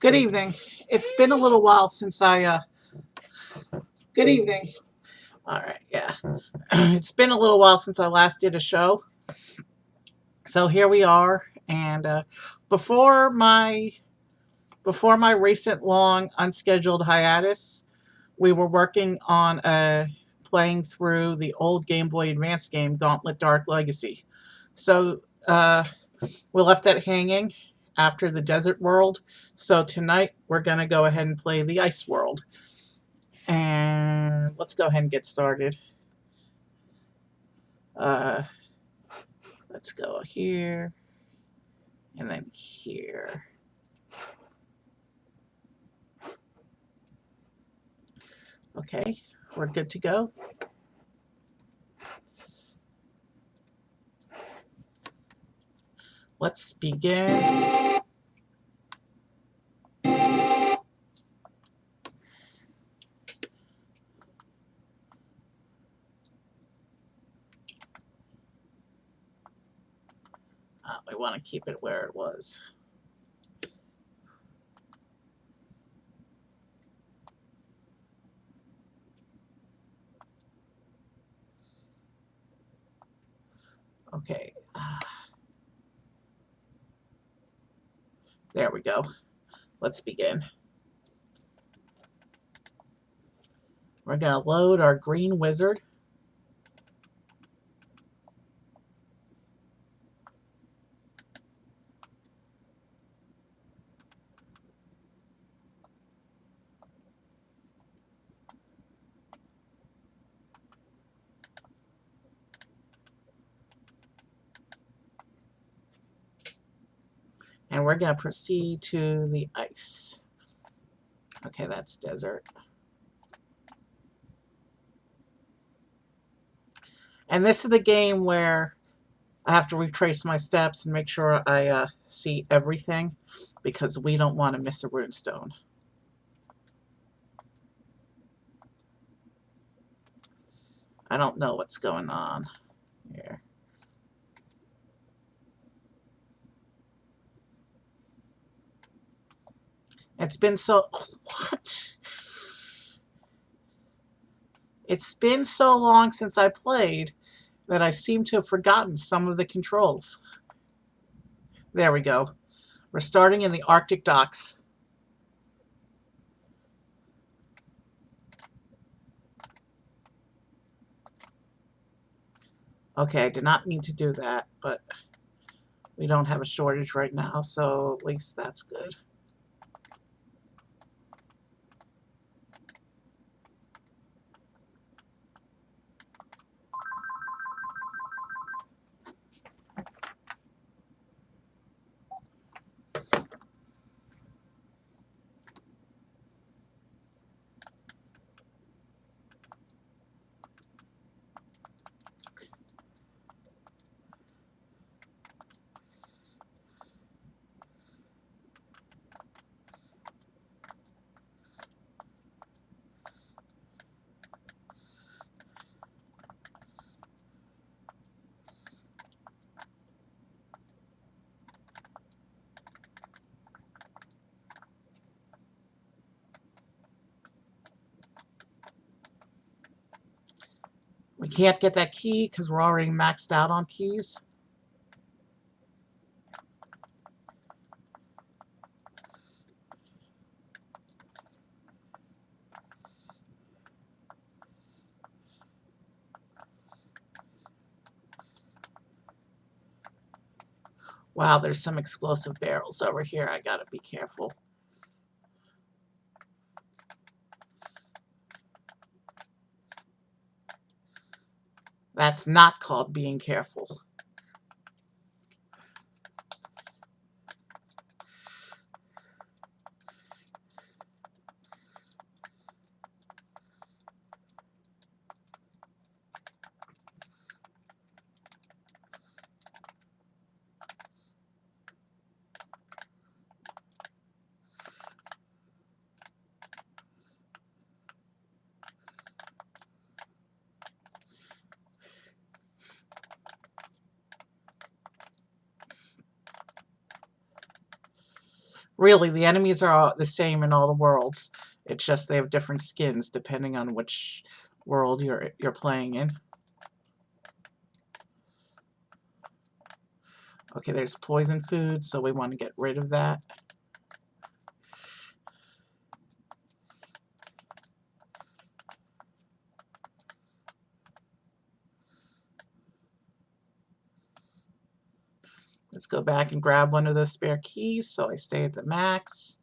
Good evening. It's been a little while since good evening. All right, yeah. It's been a little while since I last did a show. So here we are. And before my before my recent long unscheduled hiatus, we were working on playing through the old Game Boy Advance game, Gauntlet Dark Legacy. So we left that hanging after the desert world. So tonight we're going to go ahead and play the ice world. And let's go ahead and get started. Uh, let's go here and then here. Okay, we're good to go. Let's begin. We want to keep it where it was. Okay. There we go. Let's begin. We're going to load our green wizard. And we're going to proceed to the ice. Okay, that's desert. And this is the game where I have to retrace my steps and make sure I see everything, because we don't want to miss a runestone. I don't know what's going on here. It's been so... What? It's been so long since I played that I seem to have forgotten some of the controls. There we go. We're starting in the Arctic docks. Okay, I did not mean to do that, but we don't have a shortage right now, so at least that's good. We can't get that key because we're already maxed out on keys. Wow, there's some explosive barrels over here. I gotta be careful. That's not called being careful. Really, the enemies are all the same in all the worlds. It's just they have different skins depending on which world you're playing in. Okay, there's poison food, so we want to get rid of that. Let's go back and grab one of those spare keys so I stay at the max.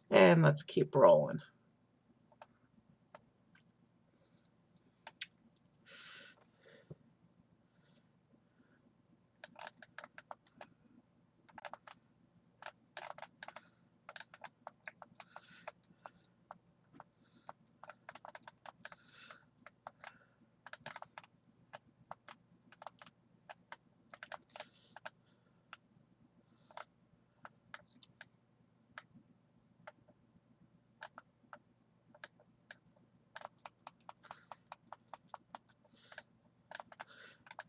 And let's keep rolling.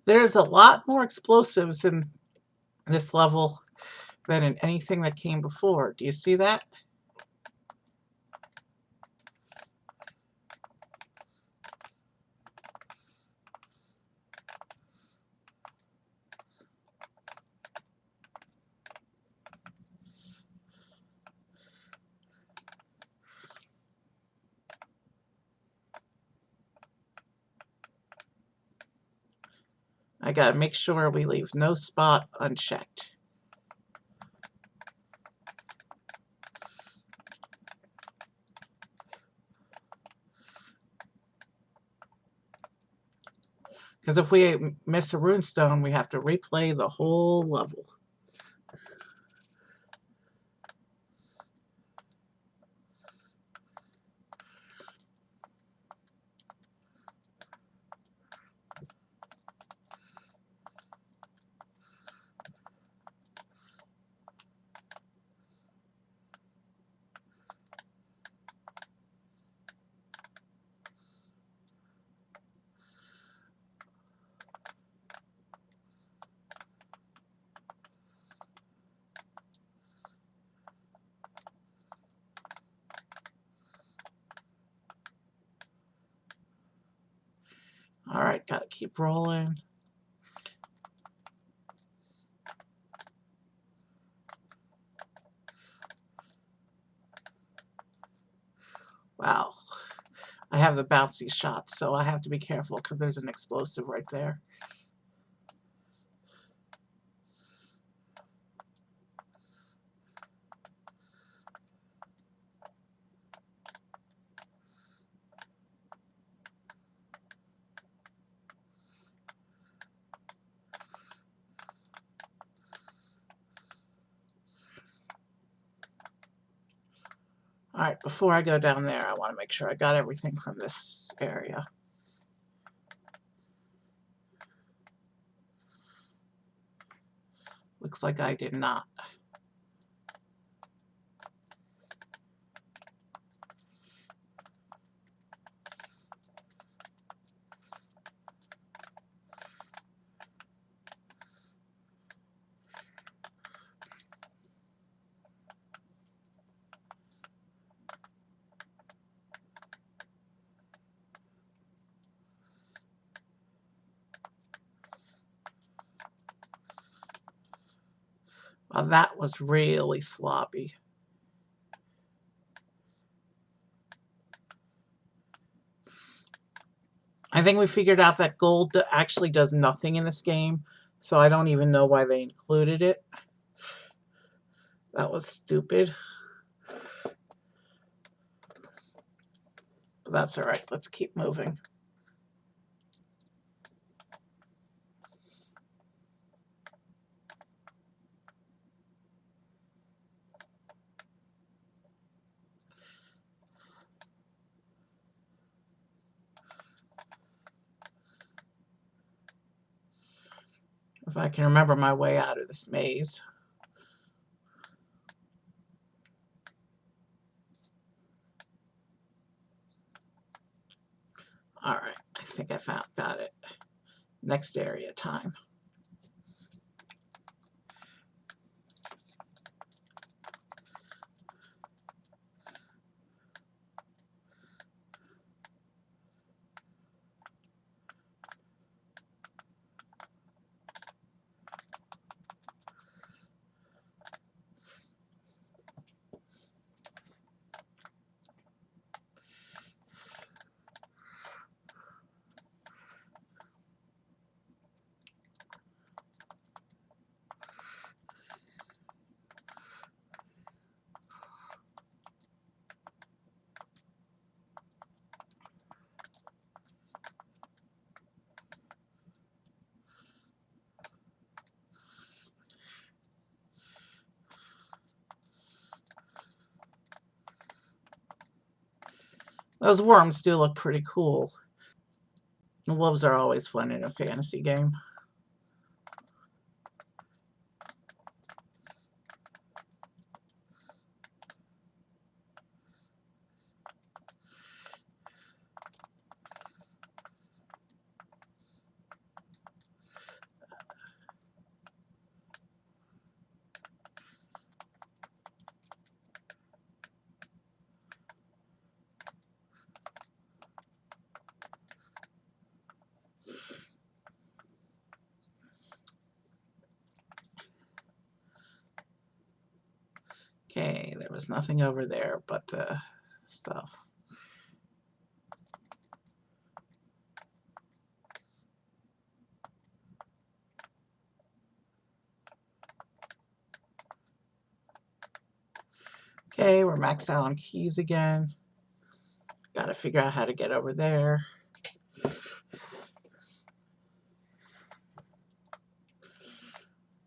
There's a lot more explosives in this level than in anything that came before. Do you see that? I gotta make sure we leave no spot unchecked. Because if we miss a runestone, we have to replay the whole level. All right, gotta keep rolling. Wow. I have the bouncy shots, so I have to be careful because there's an explosive right there. All right, before I go down there, I want to make sure I got everything from this area. Looks like I did not. Well, that was really sloppy. I think we figured out that gold actually does nothing in this game, so I don't even know why they included it. That was stupid. But that's all right. Let's keep moving. If I can remember my way out of this maze. Alright, I think I got it. Next area time. Those worms do look pretty cool. The wolves are always fun in a fantasy game. Okay, there was nothing over there but the stuff. Okay, we're maxed out on keys again. Gotta figure out how to get over there.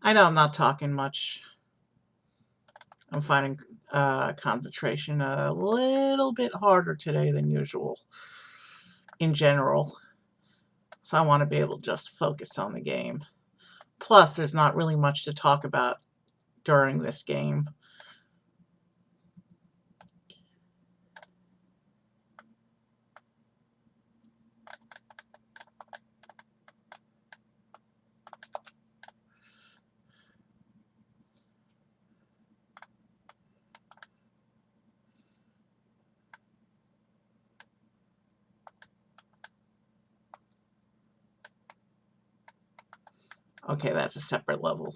I know I'm not talking much. I'm finding concentration a little bit harder today than usual in general. So I want to be able to just focus on the game. Plus, there's not really much to talk about during this game. Okay, that's a separate level.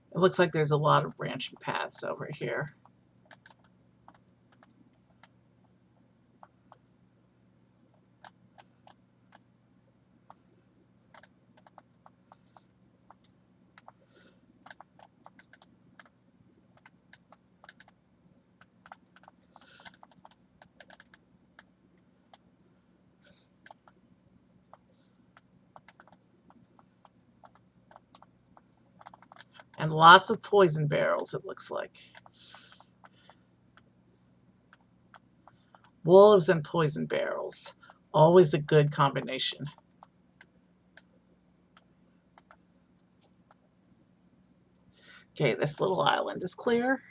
It looks like there's a lot of branching paths over here. And lots of poison barrels, it looks like. Wolves and poison barrels. Always a good combination. Okay, this little island is clear.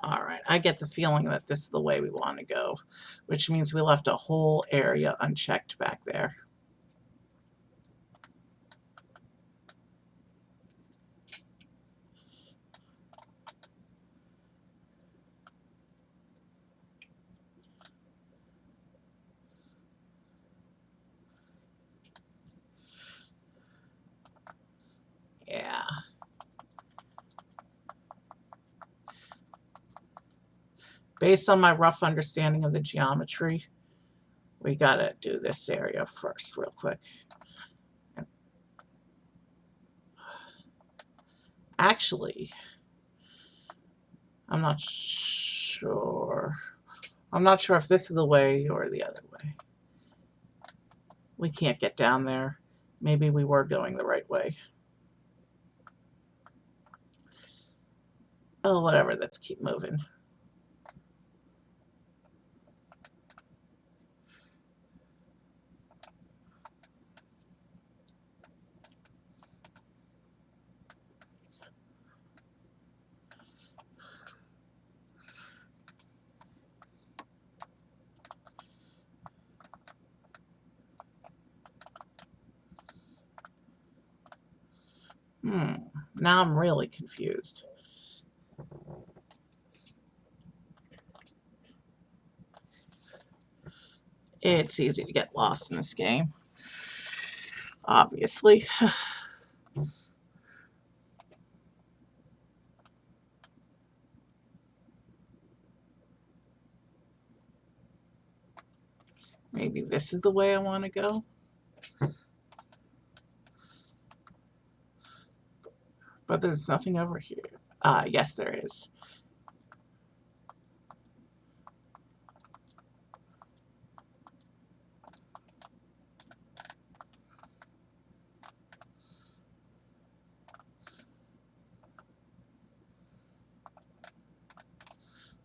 Alright, I get the feeling that this is the way we want to go, which means we left a whole area unchecked back there. Yeah. Based on my rough understanding of the geometry, we gotta do this area first real quick. Actually, I'm not sure. I'm not sure if this is the way or the other way. We can't get down there. Maybe we were going the right way. Oh, whatever. Let's keep moving. Now I'm really confused. It's easy to get lost in this game, obviously. Maybe this is the way I want to go. But there's nothing over here. Yes, there is.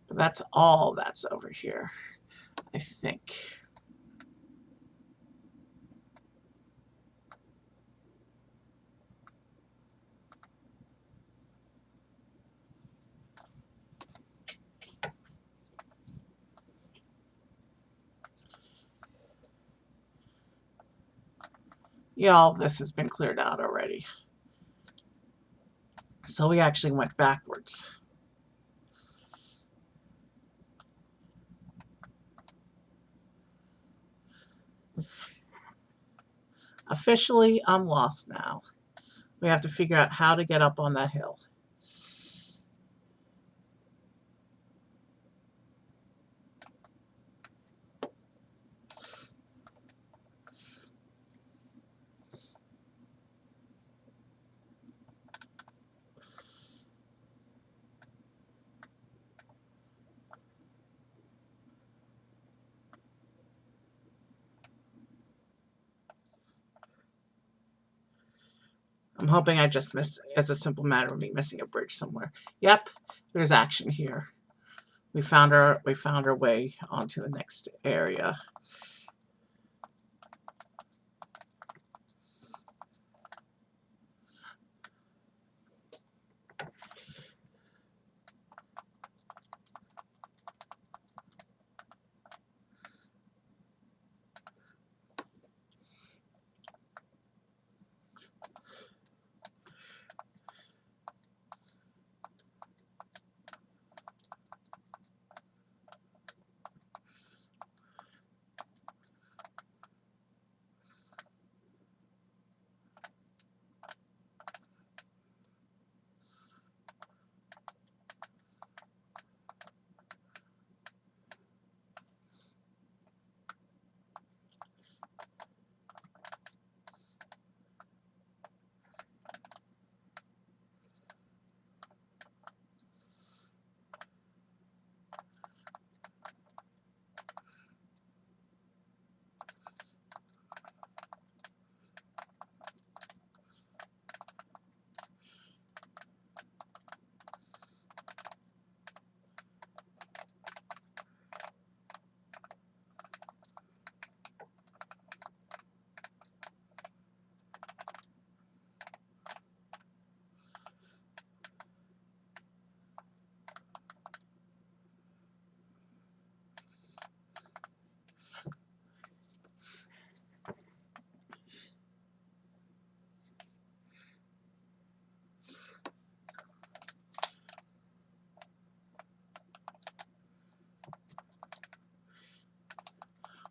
But that's all that's over here, I think. Yeah, all this has been cleared out already. So we actually went backwards. Officially, I'm lost now. We have to figure out how to get up on that hill. I'm hoping I just missed, as a simple matter of me missing a bridge somewhere. Yep, there's action here. We found our way onto the next area.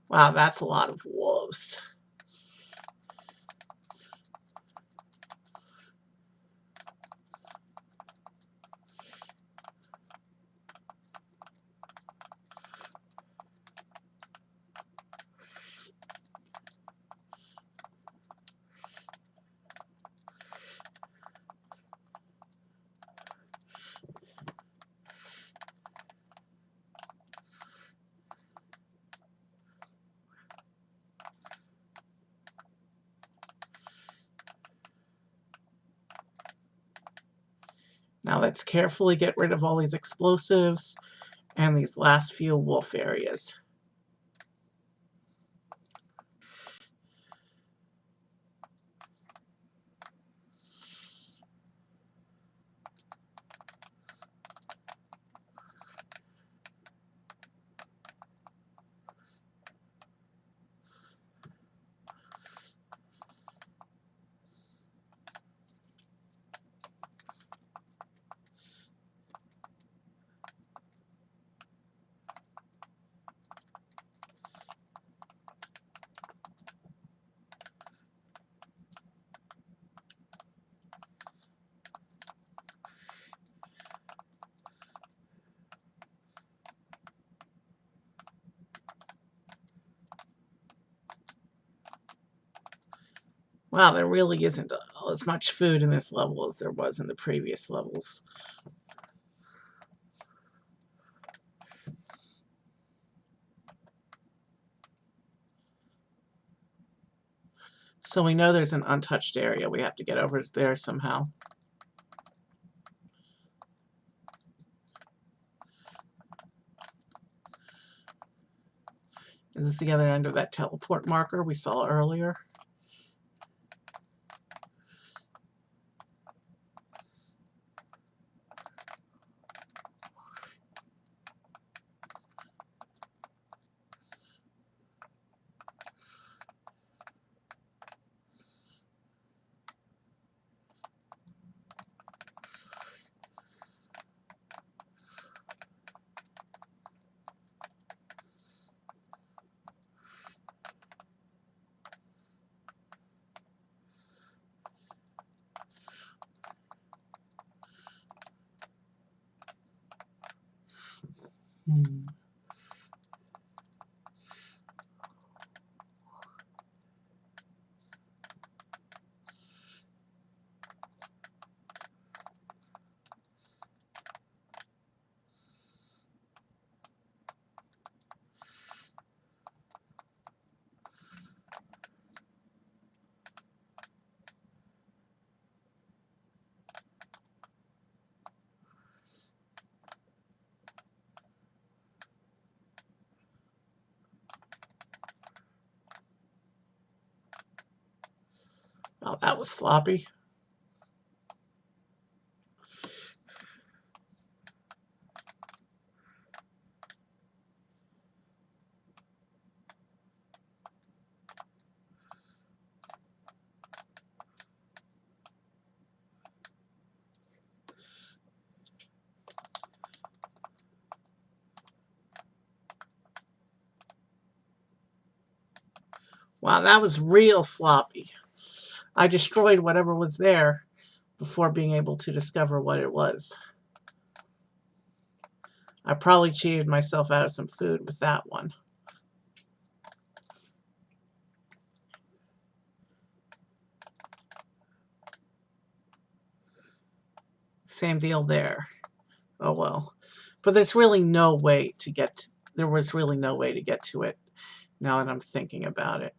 Wow, that's a lot of wolves. Now let's carefully get rid of all these explosives and these last few wolf areas. Wow, there really isn't as much food in this level as there was in the previous levels. So we know there's an untouched area. We have to get over there somehow. Is this the other end of that teleport marker we saw earlier? Oh, that was sloppy. Wow, that was real sloppy. I destroyed whatever was there before being able to discover what it was. I probably cheated myself out of some food with that one. Same deal there. Oh well. But there's really no way to get... There was really no way to get to it now that I'm thinking about it.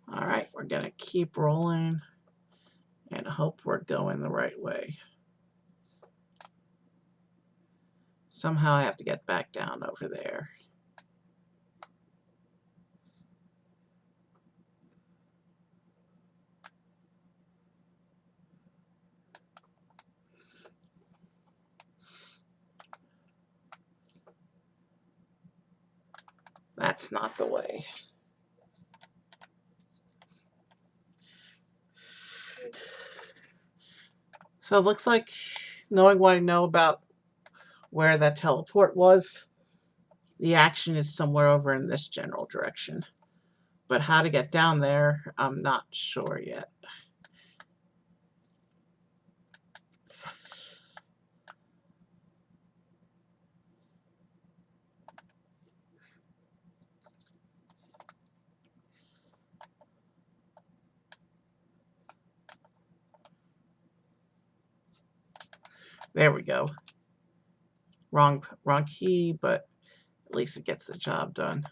Alright, we're going to keep rolling and hope we're going the right way. Somehow I have to get back down over there. That's not the way. So it looks like, knowing what I know about where that teleport was, the action is somewhere over in this general direction. But how to get down there, I'm not sure yet. There we go. Wrong key, but at least it gets the job done.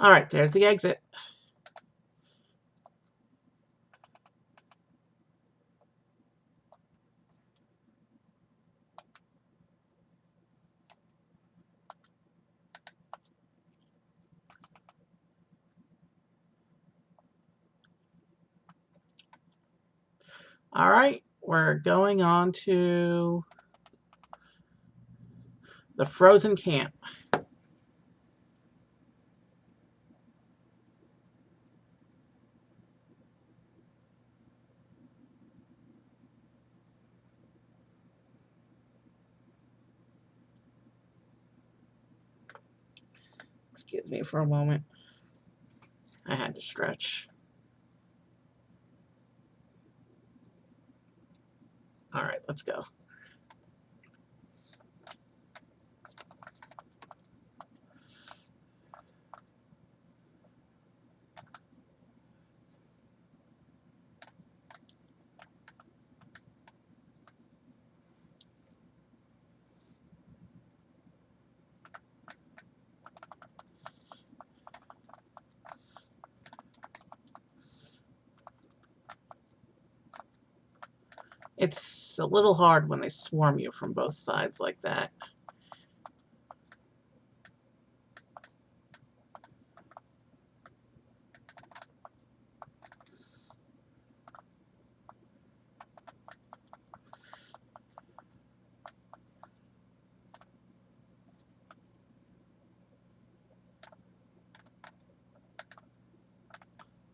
All right, there's the exit. All right, we're going on to the frozen camp. Excuse me for a moment. I had to stretch. All right, let's go. It's a little hard when they swarm you from both sides like that.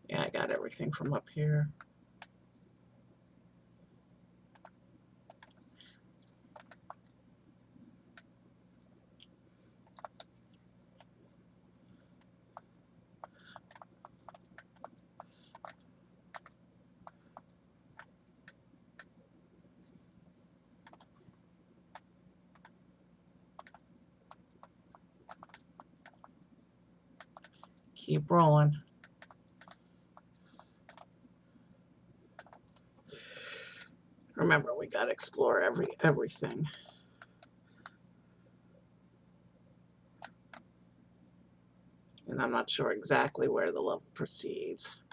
Yeah, I got everything from up here. Keep rolling. Remember, we got to explore everything. And I'm not sure exactly where the level proceeds.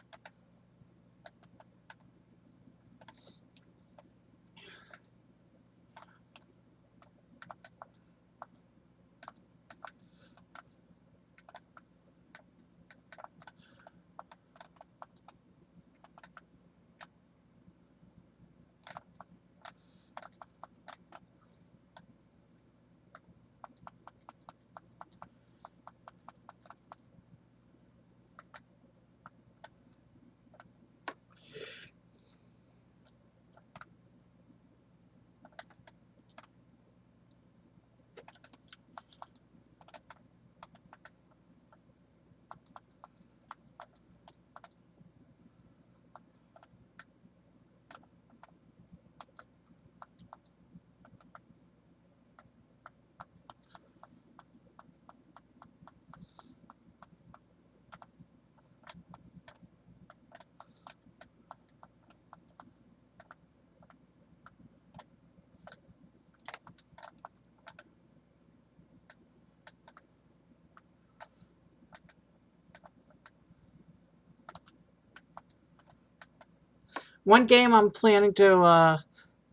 One game I'm planning to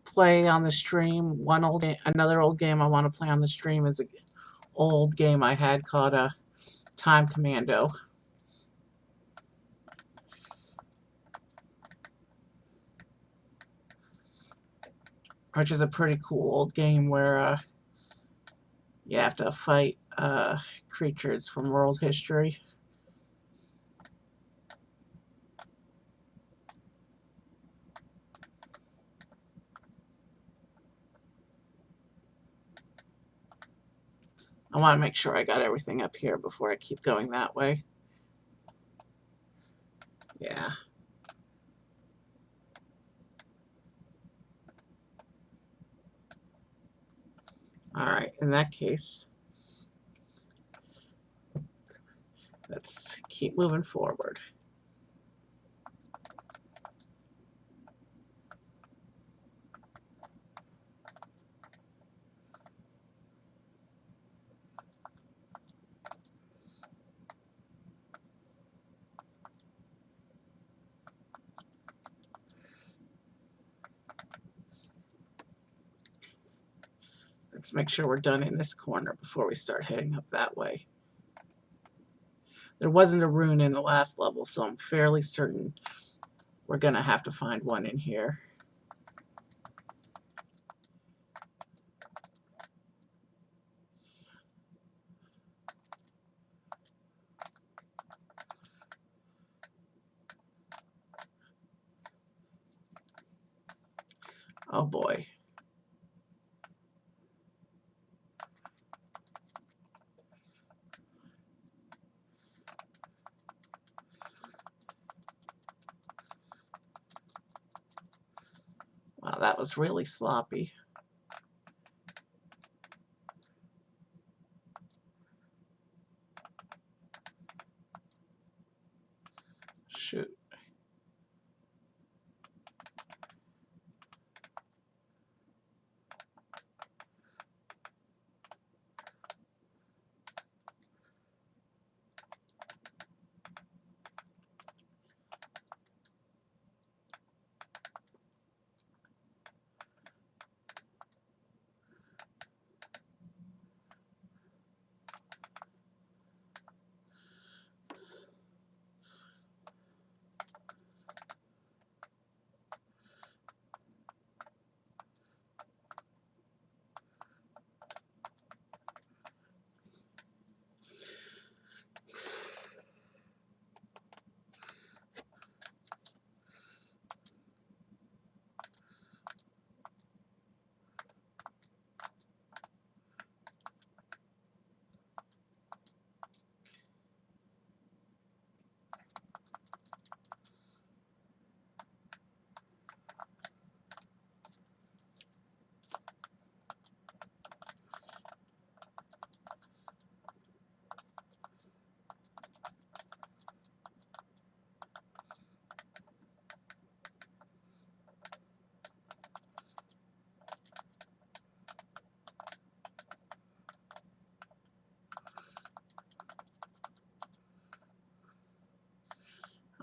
play on the stream, another old game I want to play on the stream is an old game I had called Time Commando, which is a pretty cool old game where you have to fight creatures from world history. I want to make sure I got everything up here before I keep going that way. Yeah. All right, in that case, let's keep moving forward. Let's make sure we're done in this corner before we start heading up that way. There wasn't a rune in the last level, so I'm fairly certain we're going to have to find one in here. Oh boy. Wow, that was really sloppy. Shoot.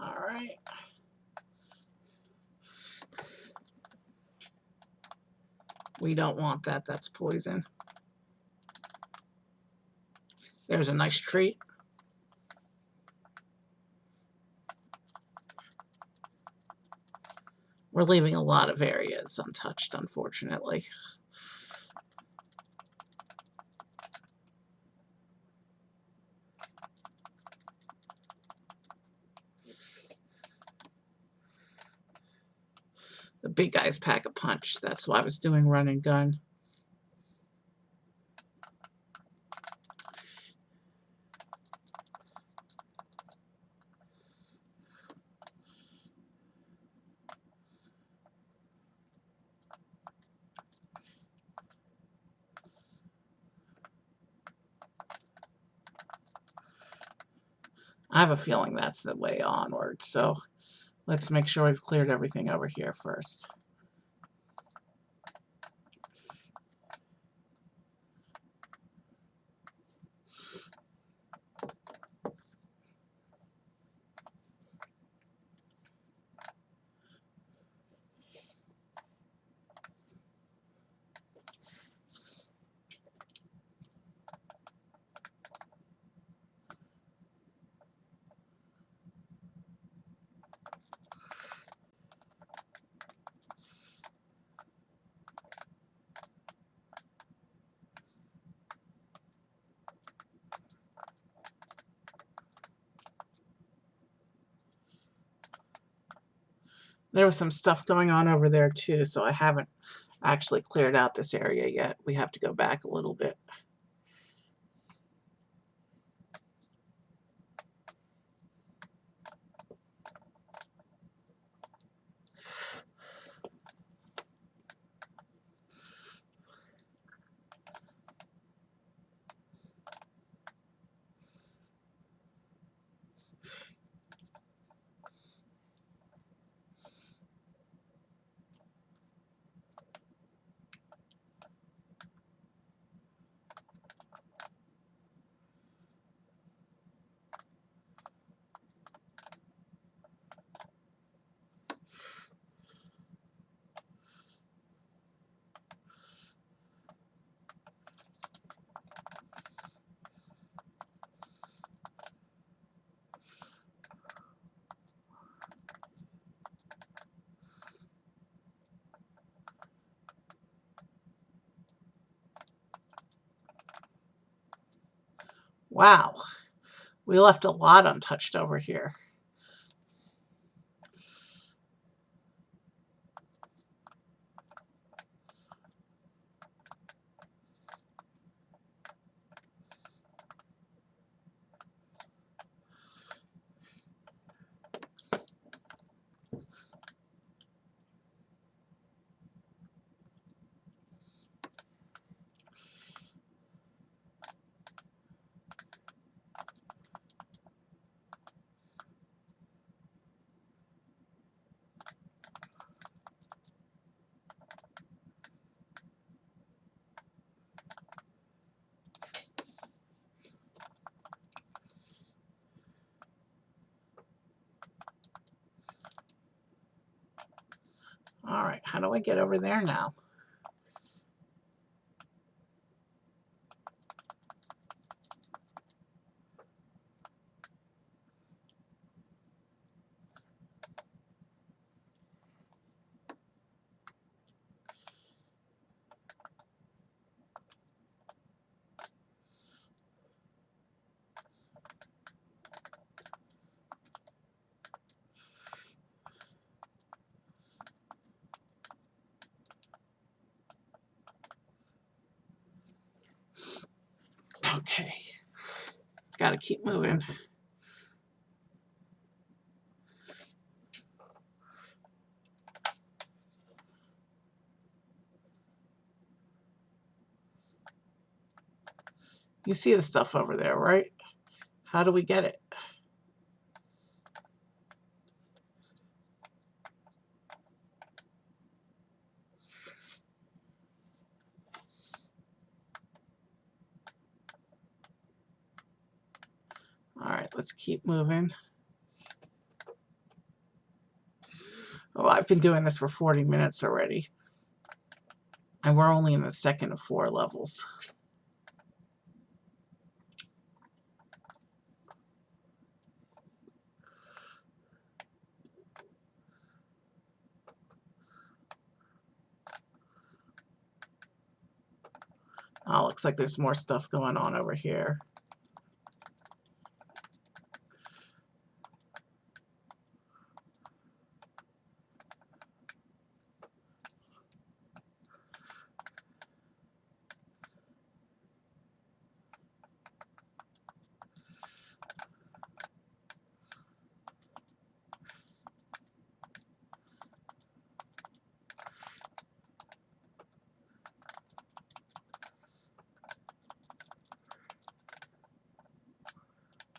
All right. We don't want that. That's poison. There's a nice treat. We're leaving a lot of areas untouched, unfortunately. The big guys pack a punch. That's why I was doing run and gun. I have a feeling that's the way onward, so let's make sure we've cleared everything over here first. There was some stuff going on over there too, so I haven't actually cleared out this area yet. We have to go back a little bit. Wow, we left a lot untouched over here. All right, how do I get over there now? Okay, gotta keep moving. You see the stuff over there, right? How do we get it? All right, let's keep moving. Oh, I've been doing this for 40 minutes already. And we're only in the second of 4 levels. Oh, looks like there's more stuff going on over here.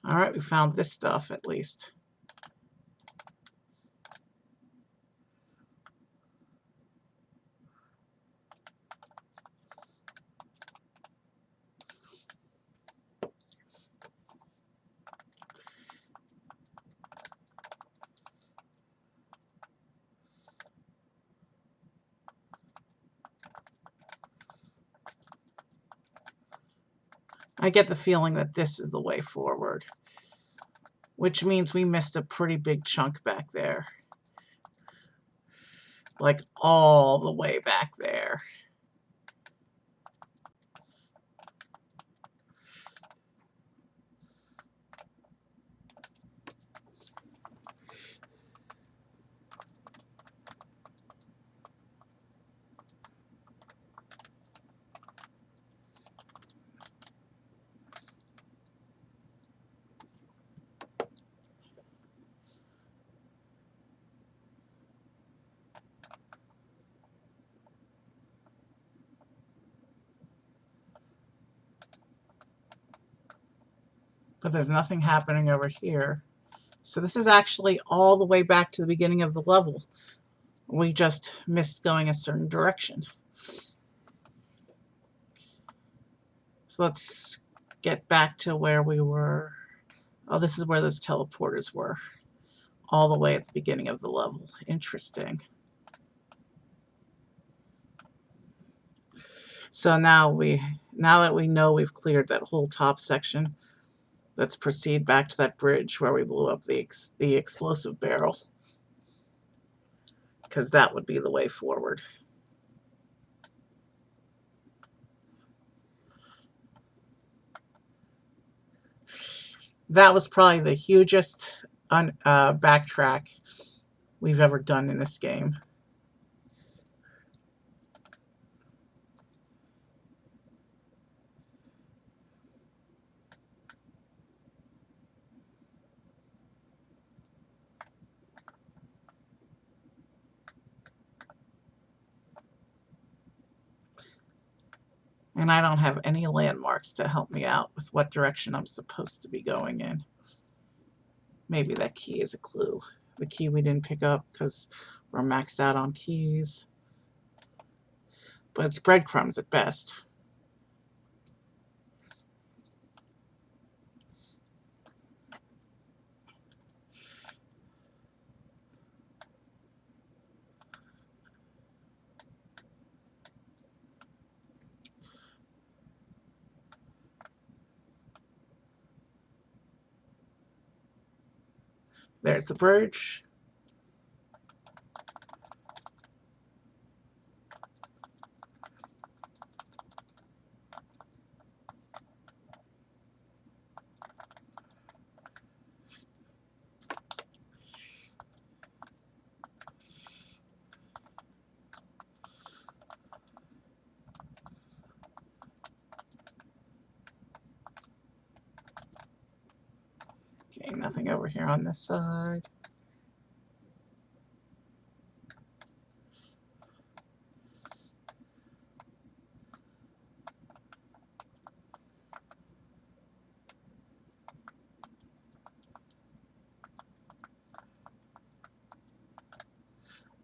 All right, we found this stuff at least. I get the feeling that this is the way forward, which means we missed a pretty big chunk back there. Like all the way back there. but there's nothing happening over here. So this is actually all the way back to the beginning of the level. We just missed going a certain direction. So let's get back to where we were. Oh, this is where those teleporters were. All the way at the beginning of the level. Interesting. So now that we know we've cleared that whole top section, let's proceed back to that bridge where we blew up the explosive barrel. Because that would be the way forward. That was probably the hugest backtrack we've ever done in this game. And I don't have any landmarks to help me out with what direction I'm supposed to be going in. Maybe that key is a clue. The key we didn't pick up because we're maxed out on keys. But it's breadcrumbs at best. There's the bridge. Okay, nothing over here on this side.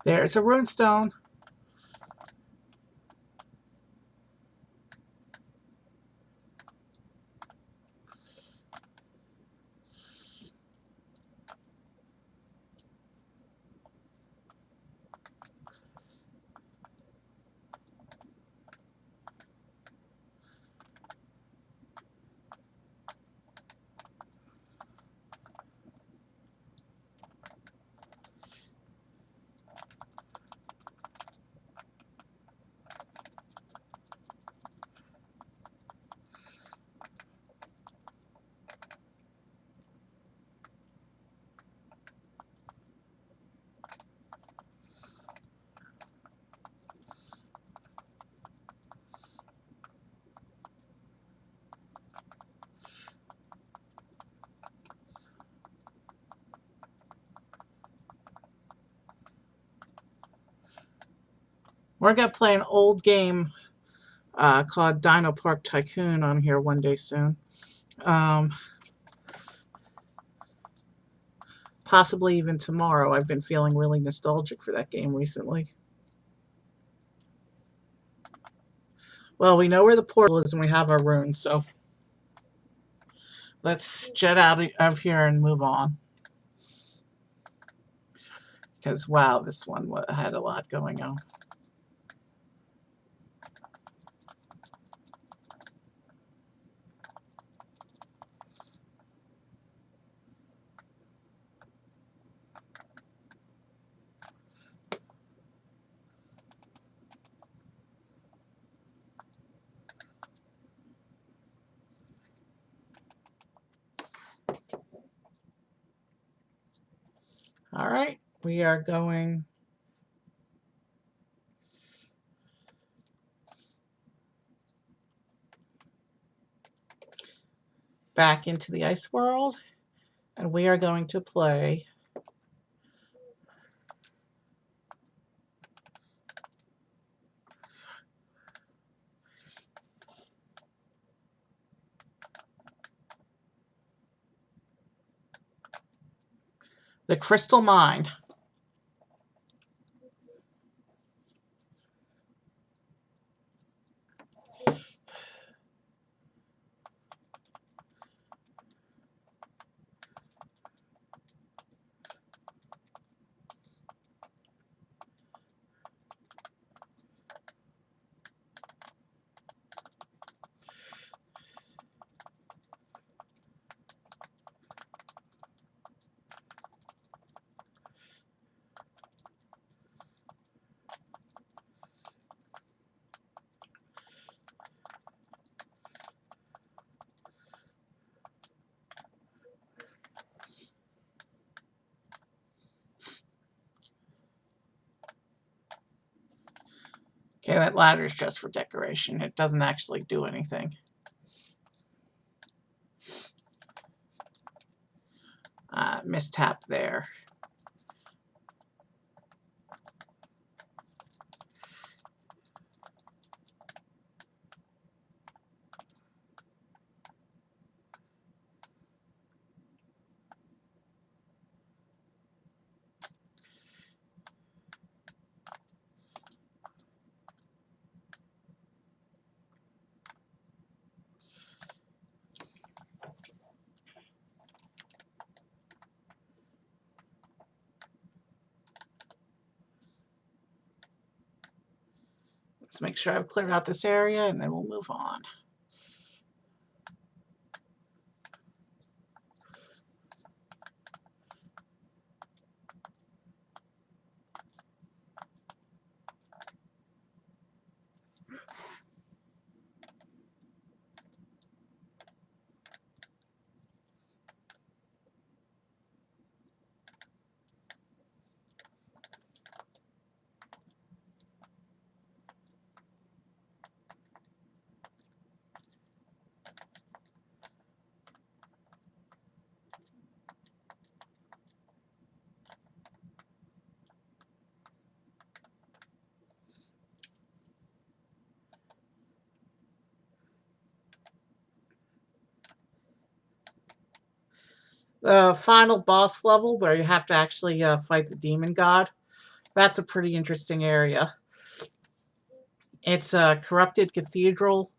There's a runestone. We're going to play an old game called Dino Park Tycoon on here one day soon. Possibly even tomorrow. I've been feeling really nostalgic for that game recently. Well, we know where the portal is and we have our rune, so let's jet out of here and move on. Because, wow, this one had a lot going on. All right, we are going back into the ice world, and we are going to play The Crystal Mine. Okay, that ladder is just for decoration. It doesn't actually do anything. Mistap there. Let's make sure I've cleared out this area, and then we'll move on. The final boss level, where you have to actually fight the demon god, that's a pretty interesting area. It's a corrupted cathedral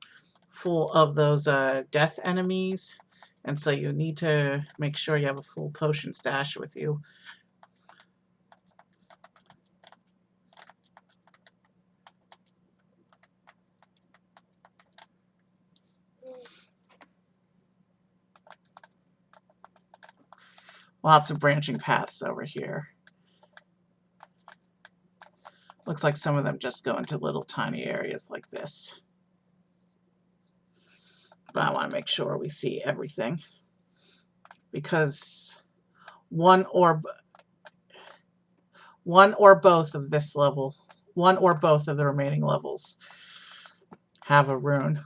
full of those death enemies, and so you need to make sure you have a full potion stash with you. Lots of branching paths over here. Looks like some of them just go into little tiny areas like this. But I want to make sure we see everything, because one or both of this level, one or both of the remaining levels have a rune.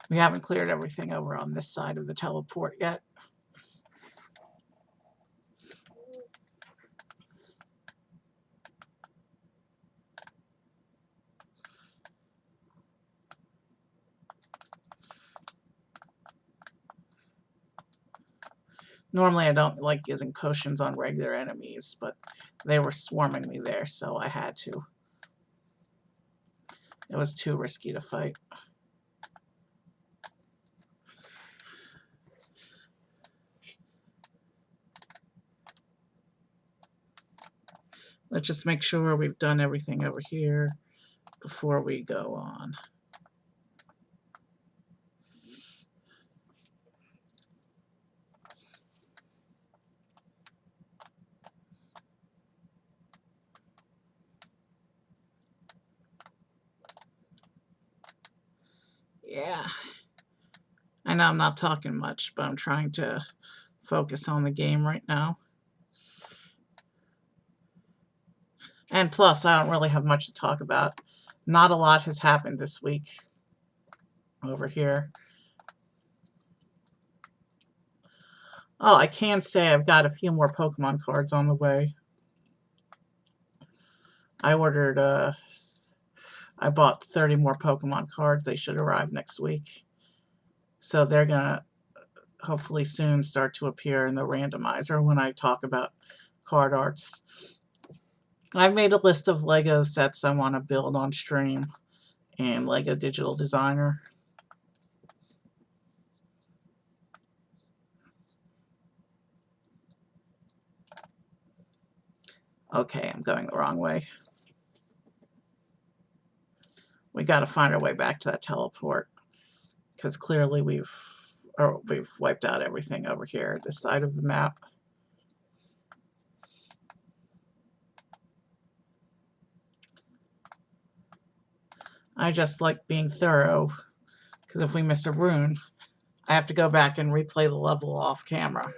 We haven't cleared everything over on this side of the teleport yet. Normally I don't like using potions on regular enemies, but they were swarming me there, so I had to. It was too risky to fight. Let's just make sure we've done everything over here before we go on. Yeah. I know I'm not talking much, but I'm trying to focus on the game right now. And plus, I don't really have much to talk about. Not a lot has happened this week over here. Oh, I can say I've got a few more Pokemon cards on the way. I ordered, I bought 30 more Pokemon cards. They should arrive next week. So they're going to hopefully soon start to appear in the randomizer when I talk about card arts. I've made a list of Lego sets I want to build on stream and Lego Digital Designer. Okay, I'm going the wrong way. We got to find our way back to that teleport, because clearly we've wiped out everything over here, this side of the map. I just like being thorough, because if we miss a rune, I have to go back and replay the level off camera.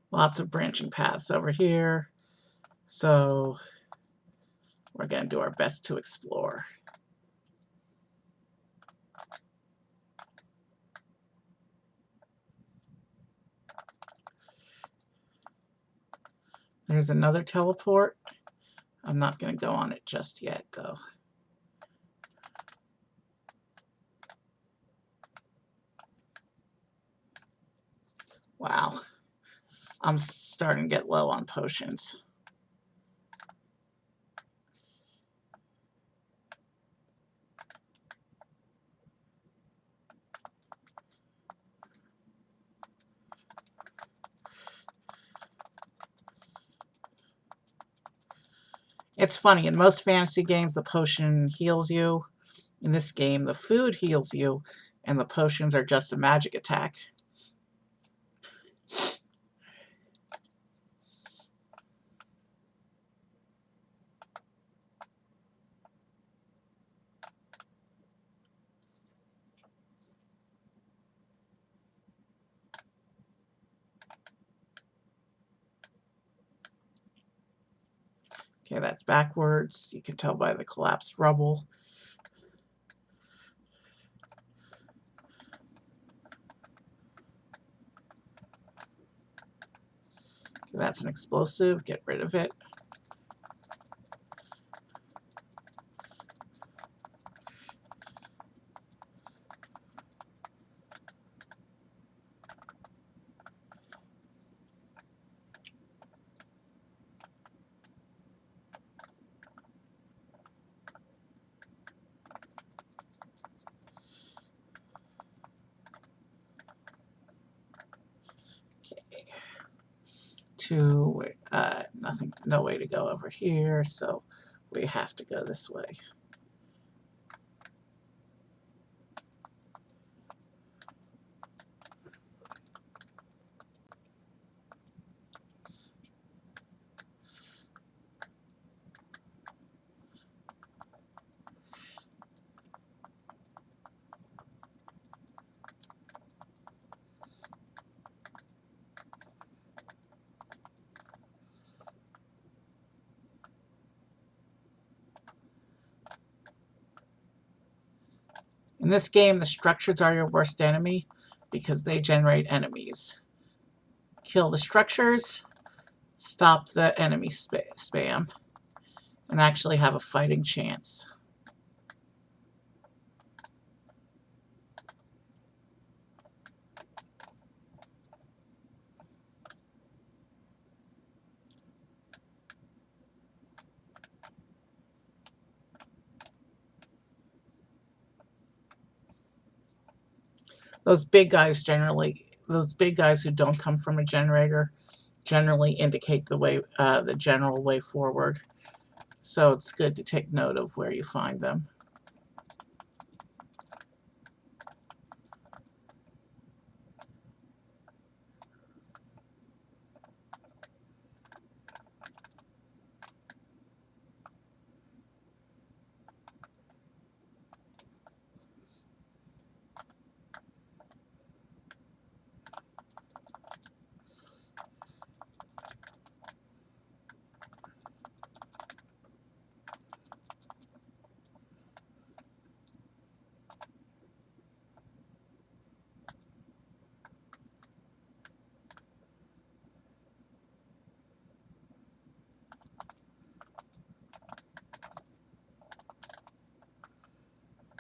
Lots of branching paths over here, so we're going to do our best to explore. There's another teleport. I'm not going to go on it just yet, though. Wow. I'm starting to get low on potions. It's funny, in most fantasy games, the potion heals you. In this game, the food heals you, and the potions are just a magic attack. Okay, that's backwards. You can tell by the collapsed rubble. Okay, that's an explosive. Get rid of it. Nothing, no way to go over here, so we have to go this way. In this game, the structures are your worst enemy because they generate enemies. Kill the structures, stop the enemy spam, and actually have a fighting chance. Those big guys generally those big guys who don't come from a generator generally indicate the way, the general way forward. So it's good to take note of where you find them.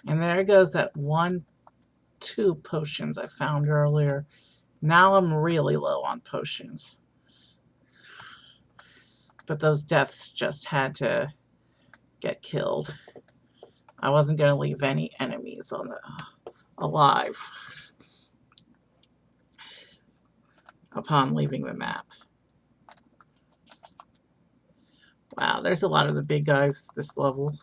And there goes that 2 potions I found earlier. Now I'm really low on potions. But those deaths just had to get killed. I wasn't going to leave any enemies on the alive upon leaving the map. Wow, there's a lot of the big guys this level.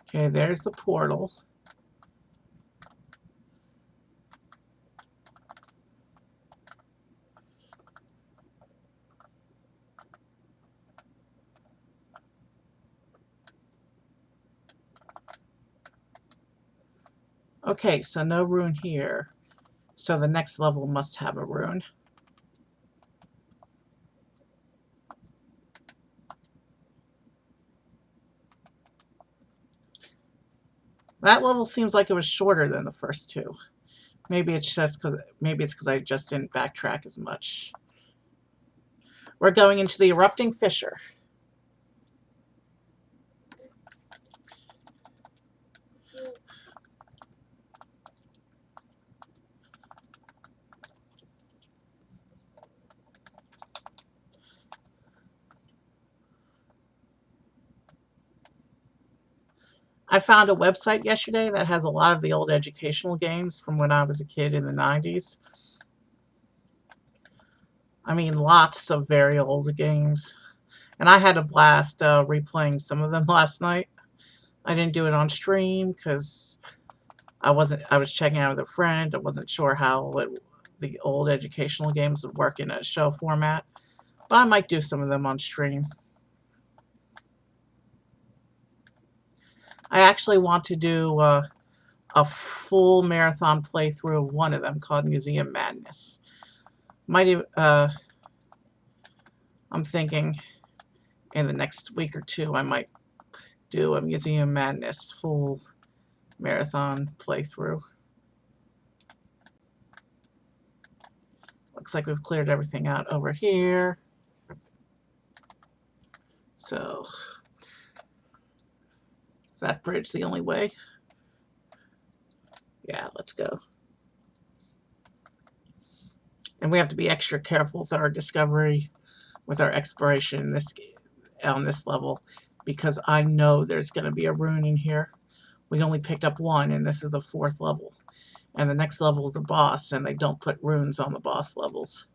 Okay, there's the portal. Okay, so no rune here. So the next level must have a rune. That level seems like it was shorter than the first 2. Maybe it's just because I just didn't backtrack as much. We're going into the Erupting Fissure. I found a website yesterday that has a lot of the old educational games from when I was a kid in the 90s. I mean, lots of very old games. And I had a blast replaying some of them last night. I didn't do it on stream because I was checking out with a friend. I wasn't sure how the old educational games would work in a show format. But I might do some of them on stream. I actually want to do a full marathon playthrough of one of them called Museum Madness. I'm thinking in the next week or 2 I might do a Museum Madness full marathon playthrough. Looks like we've cleared everything out over here. So, is that bridge the only way? Yeah, let's go. And we have to be extra careful with our discovery, with our exploration on this level, because I know there's going to be a rune in here. We only picked up 1, and this is the 4th level. And the next level is the boss, and they don't put runes on the boss levels.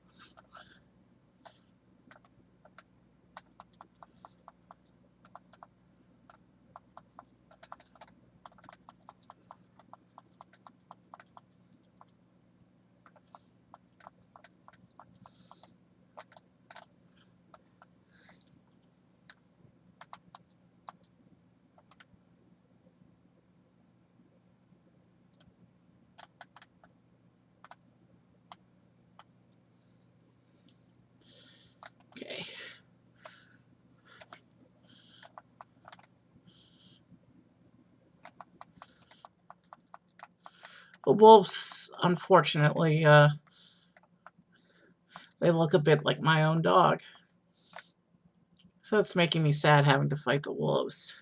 Okay. The wolves, unfortunately, they look a bit like my own dog. So it's making me sad having to fight the wolves.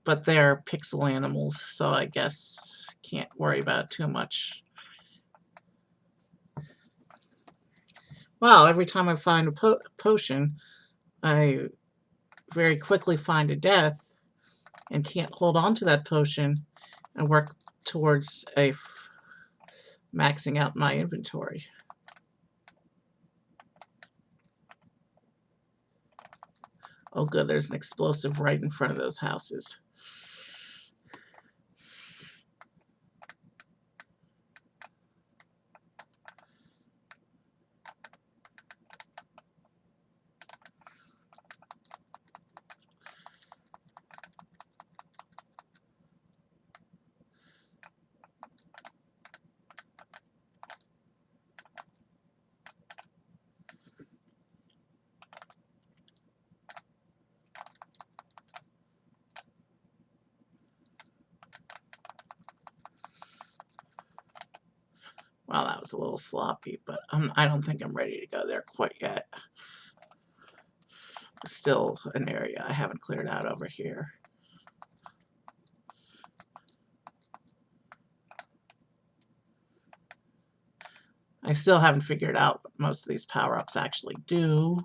But they're pixel animals, so I guess can't worry about it too much. Well, every time I find a potion, I very quickly find a death and can't hold on to that potion and work towards maxing out my inventory. Oh good, there's an explosive right in front of those houses. Well, that was a little sloppy, but I don't think I'm ready to go there quite yet. Still an area I haven't cleared out over here. I still haven't figured out what most of these power-ups actually do.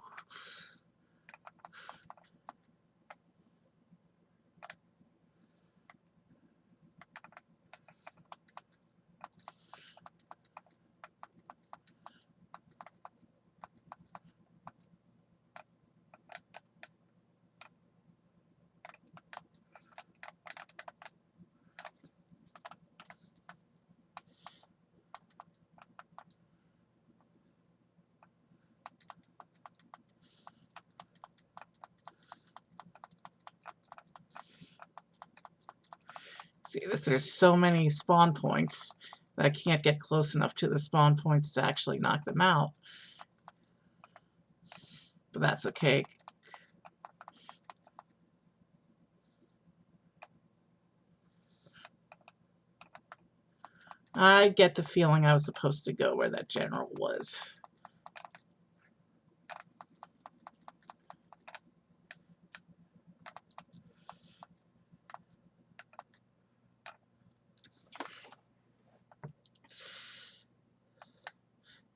See, there's so many spawn points that I can't get close enough to the spawn points to actually knock them out. But that's okay. I get the feeling I was supposed to go where that general was.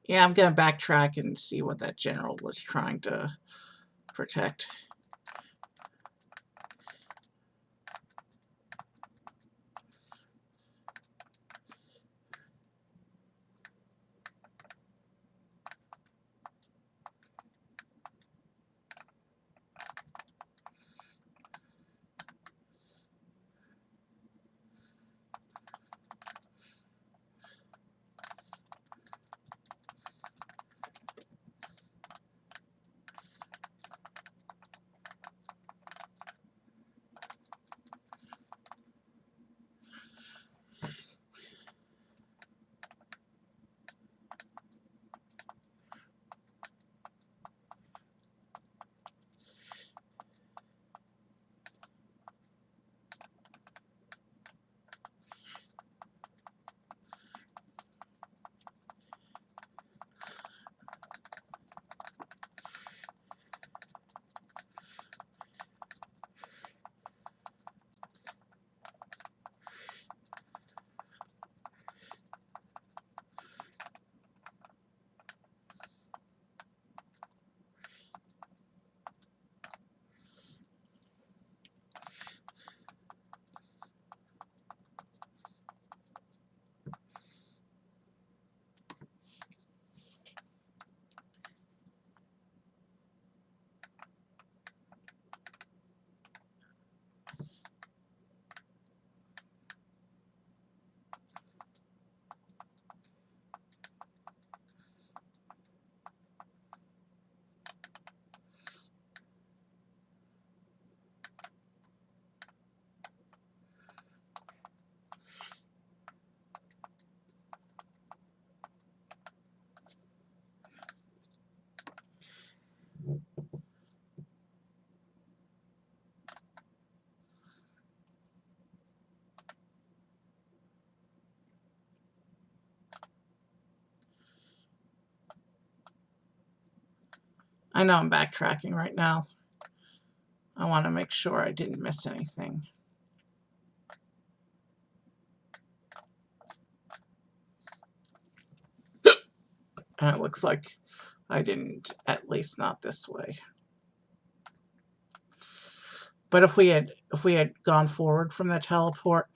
Yeah, I'm going to backtrack and see what that general was trying to protect. I know I'm backtracking right now. I want to make sure I didn't miss anything. And it looks like I didn't, at least not this way. But if we had gone forward from the teleport,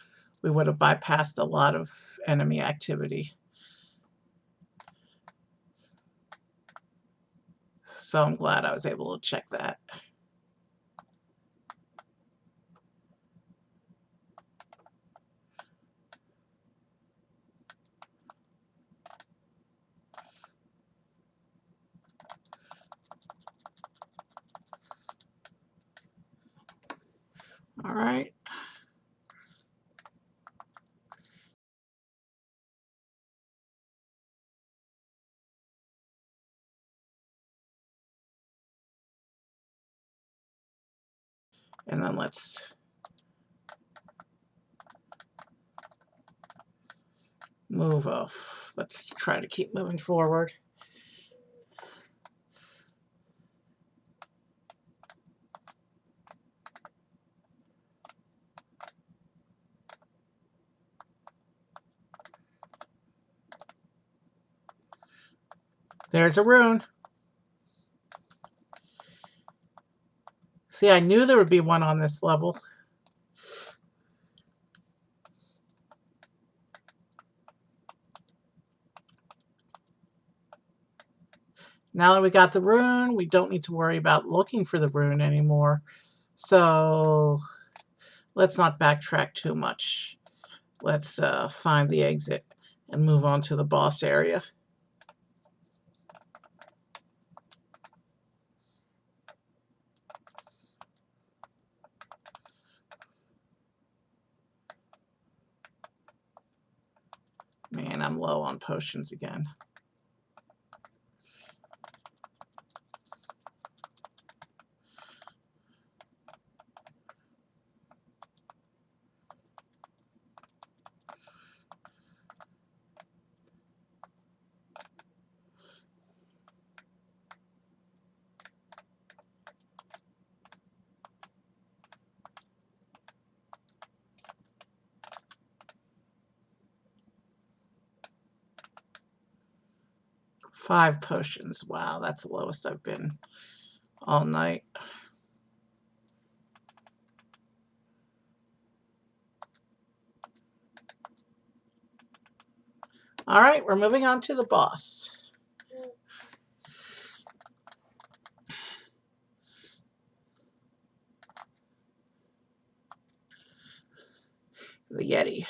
we would have bypassed a lot of enemy activity. So I'm glad I was able to check that. All right. And then let's move off. Let's try to keep moving forward. There's a rune. See, I knew there would be one on this level. Now that we got the rune, we don't need to worry about looking for the rune anymore. So let's not backtrack too much. Let's find the exit and move on to the boss area. Man, I'm low on potions again. Five potions. Wow, that's the lowest I've been all night. All right, we're moving on to the boss. The Yeti.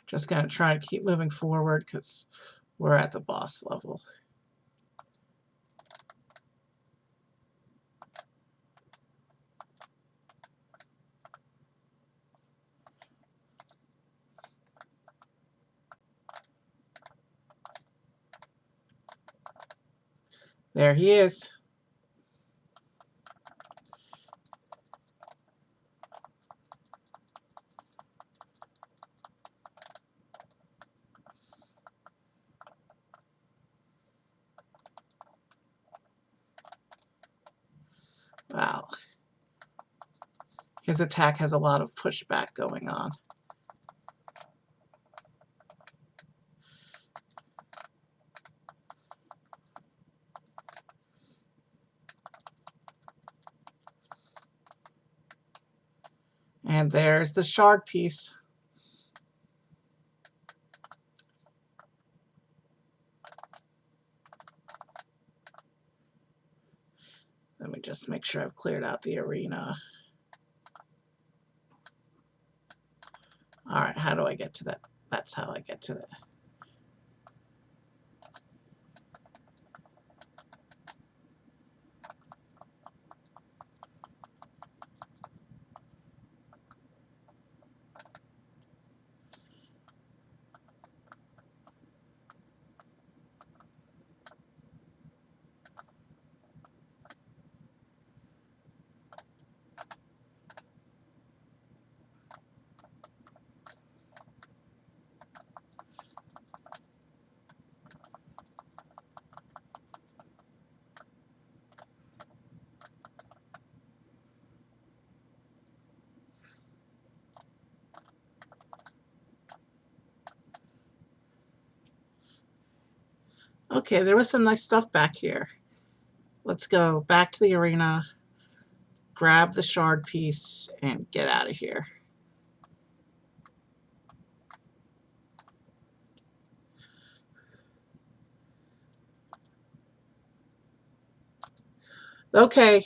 Just going to try to keep moving forward because we're at the boss level. There he is. Wow. His attack has a lot of pushback going on. And there's the shard piece. Let me just make sure I've cleared out the arena. All right, how do I get to that? That's how I get to that. Okay, there was some nice stuff back here. Let's go back to the arena, grab the shard piece, and get out of here. Okay,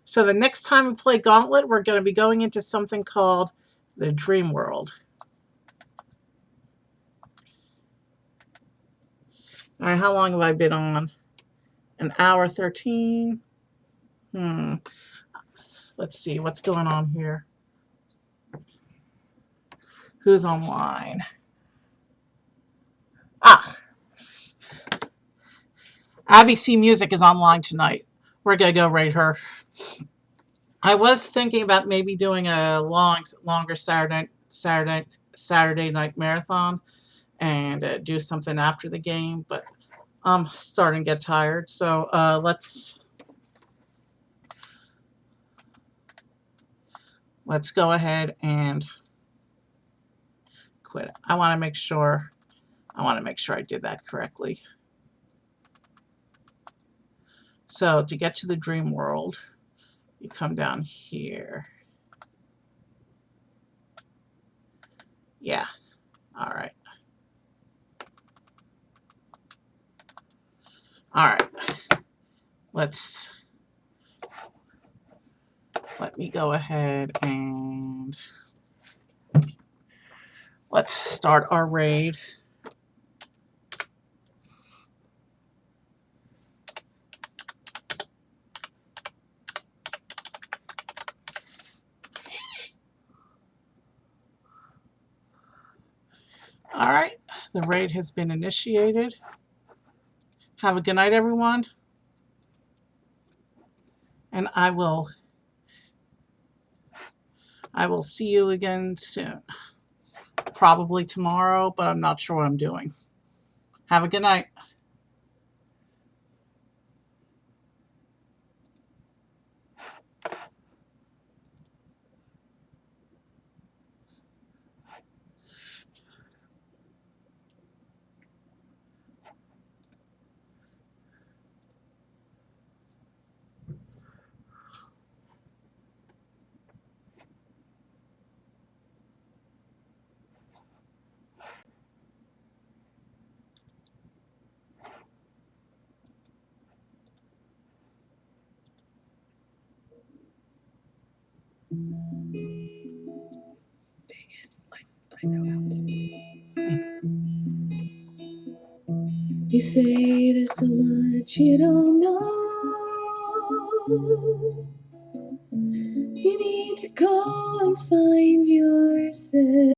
so the next time we play Gauntlet, we're going to be going into something called the Dream World. All right, how long have I been on? An hour 13. Let's see what's going on here. Who's online? Ah, Abby C Music is online tonight. We're gonna go rate her. I was thinking about maybe doing a longer Saturday night marathon and do something after the game, but I'm starting to get tired. So let's go ahead and quit. I want to make sure I did that correctly. So to get to the dream world, you come down here. Yeah. All right. All right. Let me go ahead and let's start our raid. All right, the raid has been initiated. Have a good night, everyone. And I will see you again soon. Probably tomorrow, but I'm not sure what I'm doing. Have a good night. I know how to. You say there's so much you don't know. You need to go and find yourself.